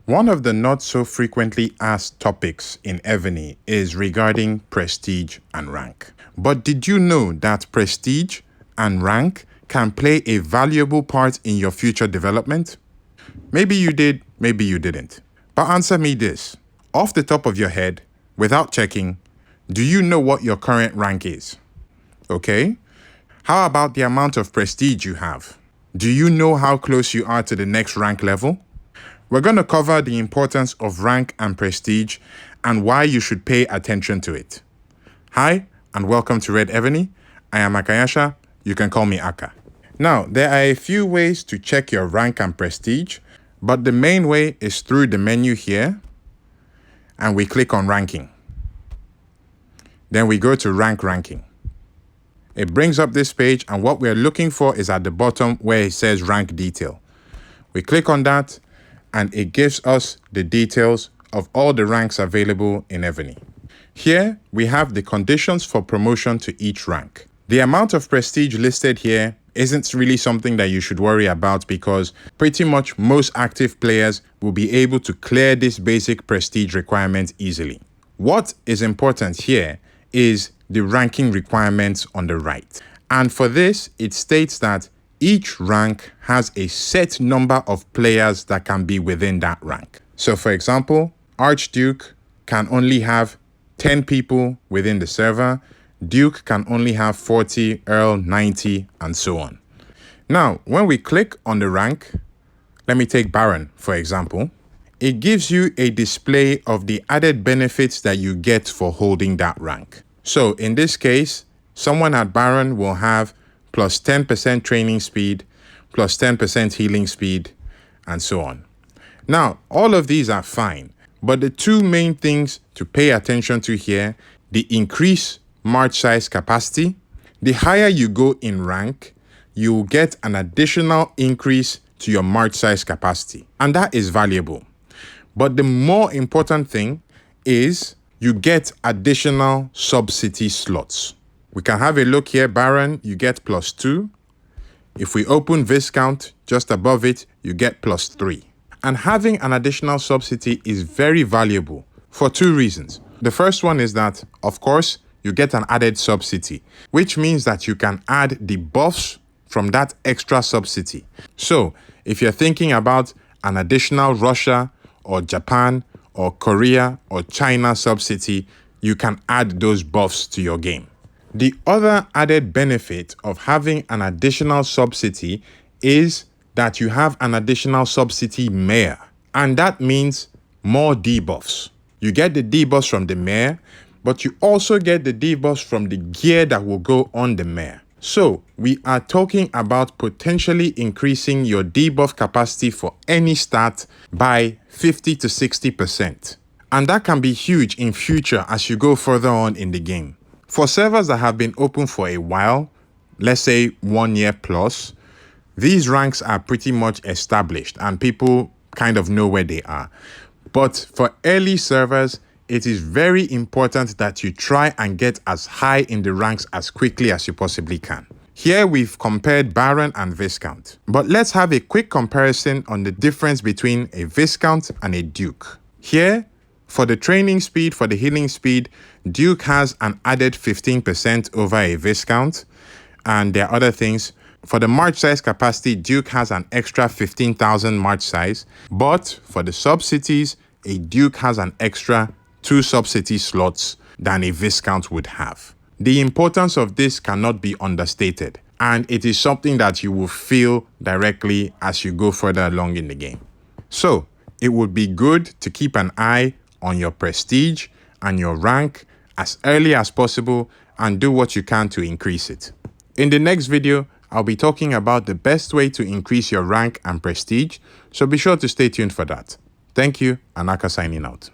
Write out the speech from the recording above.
One of the not so frequently asked topics in Evony is regarding prestige and rank. But did you know that prestige and rank can play a valuable part in your future development? Maybe you did, maybe you didn't. But answer me this. Off the top of your head, without checking, do you know what your current rank is? Okay. How about the amount of prestige you have? Do you know how close you are to the next rank level? We're going to cover the importance of rank and prestige and why you should pay attention to it. Hi, and welcome to Red Evony. I am Akayasha. You can call me Aka. Now, there are a few ways to check your rank and prestige, but the main way is through the menu here, and we click on ranking. Then we go to ranking. It brings up this page, and what we're looking for is at the bottom where it says rank detail. We click on that, and it gives us the details of all the ranks available in Evony. Here, we have the conditions for promotion to each rank. The amount of prestige listed here isn't really something that you should worry about because pretty much most active players will be able to clear this basic prestige requirement easily. What is important here is the ranking requirements on the right. And for this, it states that each rank has a set number of players that can be within that rank. So for example, Archduke can only have 10 people within the server, Duke can only have 40, Earl 90, and so on. Now, when we click on the rank, let me take Baron for example, it gives you a display of the added benefits that you get for holding that rank. So in this case, someone at Baron will have plus 10% training speed, plus 10% healing speed, and so on. Now, all of these are fine, but the two main things to pay attention to here, the increased march size capacity. The higher you go in rank, you will get an additional increase to your march size capacity, and that is valuable. But the more important thing is you get additional sub-city slots. We can have a look here. Baron, you get +2. If we open Viscount, just above it, you get +3. And having an additional sub-city is very valuable for two reasons. The first one is that, of course, you get an added sub-city, which means that you can add the buffs from that extra sub-city. So if you're thinking about an additional Russia or Japan or Korea or China sub-city, you can add those buffs to your game. The other added benefit of having an additional sub-city is that you have an additional sub-city mayor, and that means more debuffs. You get the debuffs from the mayor, but you also get the debuffs from the gear that will go on the mayor. So we are talking about potentially increasing your debuff capacity for any stat by 50 to 60%. And that can be huge in future as you go further on in the game. For servers that have been open for a while, let's say 1 year plus, these ranks are pretty much established and people kind of know where they are. But for early servers, it is very important that you try and get as high in the ranks as quickly as you possibly can. Here we've compared Baron and Viscount, but let's have a quick comparison on the difference between a Viscount and a Duke. Here, for the training speed, for the healing speed, Duke has an added 15% over a Viscount, and there are other things. For the march size capacity, Duke has an extra 15,000 march size, but for the sub-cities, a Duke has an extra 2 sub-city slots than a Viscount would have. The importance of this cannot be understated, and it is something that you will feel directly as you go further along in the game. So, it would be good to keep an eye on your prestige and your rank as early as possible and do what you can to increase it. In the next video, I'll be talking about the best way to increase your rank and prestige, so be sure to stay tuned for that. Thank you, and Aka signing out.